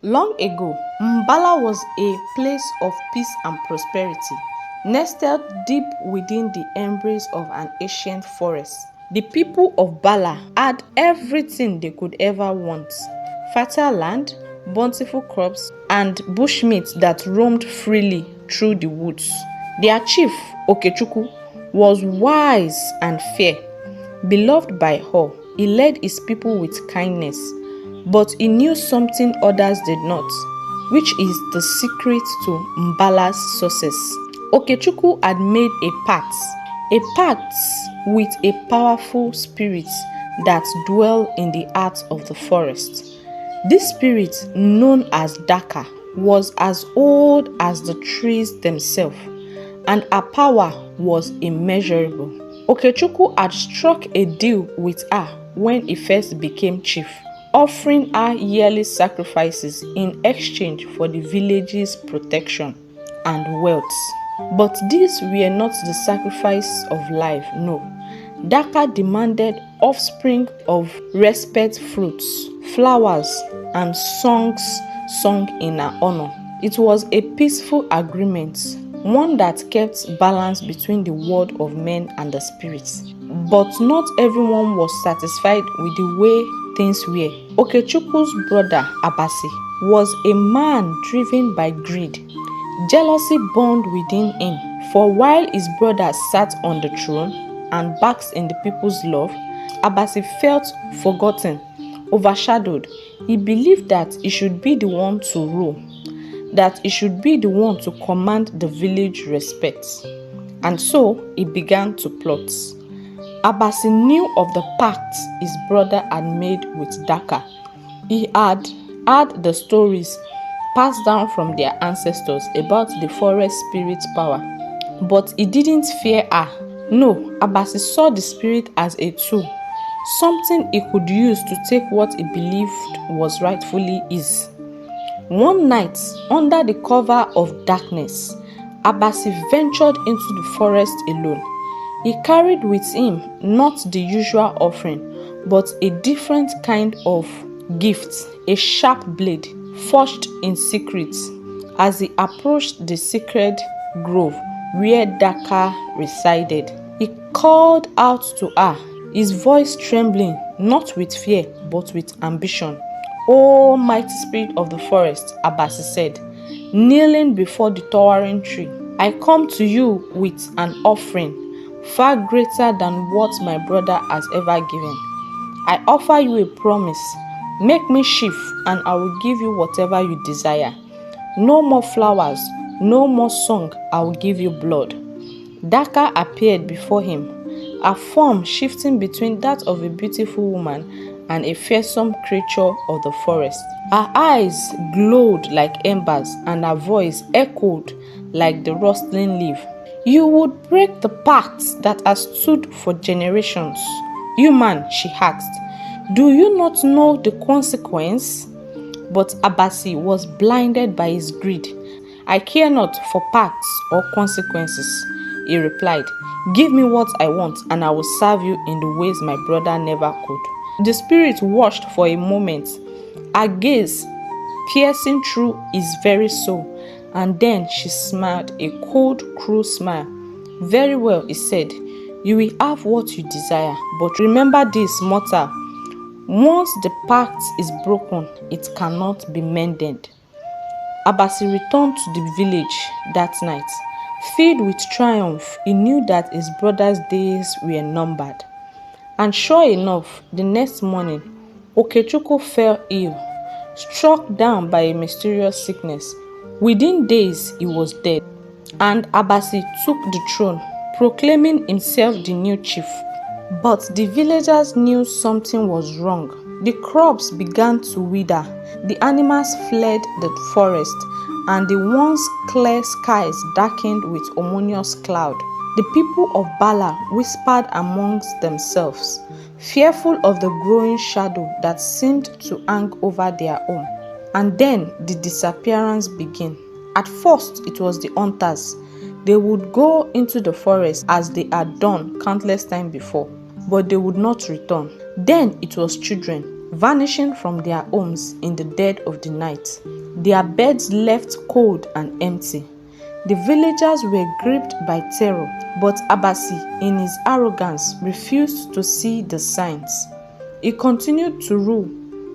Long ago, Mbala was a place of peace and prosperity, nestled deep within the embrace of an ancient forest. The people of Bala had everything they could ever want: fertile land, bountiful crops, and bushmeat that roamed freely through the woods. Their chief, Okechukwu, was wise and fair. Beloved by all, he led his people with kindness. But he knew something others did not, which is the secret to Mbala's success. Okechukwu had made a pact with a powerful spirit that dwelled in the heart of the forest. This spirit, known as Daka, was as old as the trees themselves, and her power was immeasurable. Okechukwu had struck a deal with her when he first became chief, offering her yearly sacrifices in exchange for the village's protection and wealth. But these were not the sacrifice of life, no. Daka demanded offspring of respect, fruits, flowers, and songs sung in her honor. It was a peaceful agreement, one that kept balance between the world of men and the spirits. But not everyone was satisfied with the way things were. Okechukwu's brother Abasi was a man driven by greed. Jealousy burned within him, for while his brother sat on the throne and basked in the people's love, Abasi felt forgotten, overshadowed. He believed that he should be the one to rule, that he should be the one to command the village respect. And so he began to plot. Abasi knew of the pact his brother had made with Daka. He had heard the stories passed down from their ancestors about the forest spirit's power, but he didn't fear her. No, Abasi saw the spirit as a tool, something he could use to take what he believed was rightfully his. One night, under the cover of darkness, Abasi ventured into the forest alone. He carried with him not the usual offering, but a different kind of gift, a sharp blade, forged in secret. As he approached the sacred grove where Daka resided, he called out to her, his voice trembling, not with fear, but with ambition. "O mighty spirit of the forest," Abasi said, kneeling before the towering tree, "I come to you with an offering far greater than what my brother has ever given. I offer you a promise. Make me chief, and I will give you whatever you desire. No more flowers, no more song, I will give you blood." Daka appeared before him, her form shifting between that of a beautiful woman and a fearsome creature of the forest. Her eyes glowed like embers, and her voice echoed like the rustling leaf. "You would break the pact that has stood for generations. Human," she asked, "do you not know the consequence?" But Abasi was blinded by his greed. "I care not for pacts or consequences," he replied. "Give me what I want, and I will serve you in the ways my brother never could." The spirit watched for a moment, her gaze piercing through his very soul, and then she smiled a cold, cruel smile. "Very well," he said. "You will have what you desire, but remember this, mortal. Once the pact is broken, it cannot be mended." Abasi returned to the village that night. Filled with triumph, he knew that his brother's days were numbered. And sure enough, the next morning, Okechukwu fell ill, struck down by a mysterious sickness. Within days, he was dead, and Abasi took the throne, proclaiming himself the new chief. But the villagers knew something was wrong. The crops began to wither, the animals fled the forest, and the once clear skies darkened with ominous cloud. The people of Bala whispered amongst themselves, fearful of the growing shadow that seemed to hang over their home. And then the disappearance began. At first, it was the hunters. They would go into the forest as they had done countless times before, but they would not return. Then it was children. vanishing from their homes in the dead of the night, their beds left cold and empty. The villagers were gripped by terror, but Abasi, in his arrogance, refused to see the signs. He continued to rule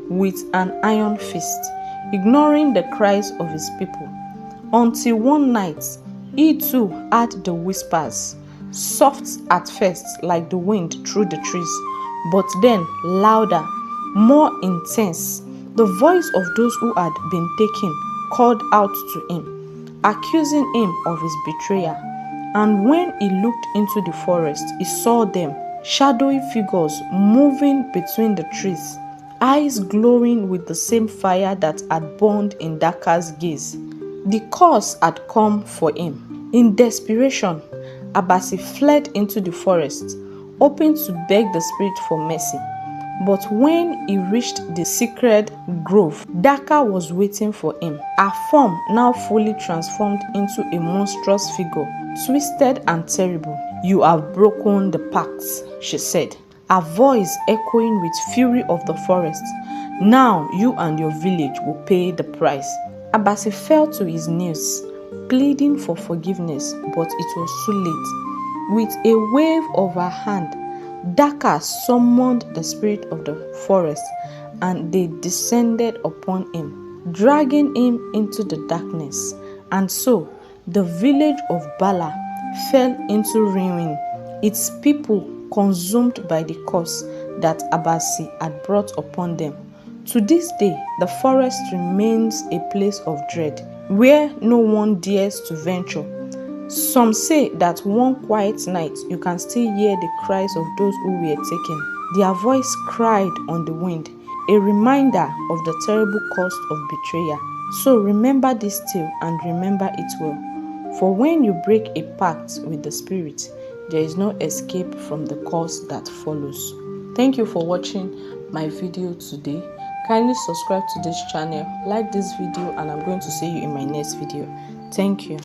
with an iron fist, ignoring the cries of his people, until one night he too heard the whispers, soft at first like the wind through the trees, but then louder, more intense. The voice of those who had been taken called out to him, accusing him of his betrayal. And when he looked into the forest, he saw them, shadowy figures moving between the trees, eyes glowing with the same fire that had burned in Daka's gaze. The curse had come for him. In desperation, Abasi fled into the forest, hoping to beg the spirit for mercy. But when he reached the sacred grove, Daka was waiting for him, her form now fully transformed into a monstrous figure, twisted and terrible. "You have broken the pact," she said, her voice echoing with fury of the forest. "Now you and your village will pay the price." Abasi fell to his knees, pleading for forgiveness, but it was too late. With a wave of her hand, Daka summoned the spirit of the forest, and they descended upon him, dragging him into the darkness. And so the village of Bala fell into ruin, its people consumed by the curse that Abasi had brought upon them. To this day, the forest remains a place of dread, where no one dares to venture. Some say that one quiet night you can still hear the cries of those who were taken. Their voice cried on the wind, a reminder of the terrible cost of betrayal. So remember this tale and remember it well. For when you break a pact with the spirit, there is no escape from the curse that follows. Thank you for watching my video today. Kindly subscribe to this channel, like this video, and I'm going to see you in my next video. Thank you.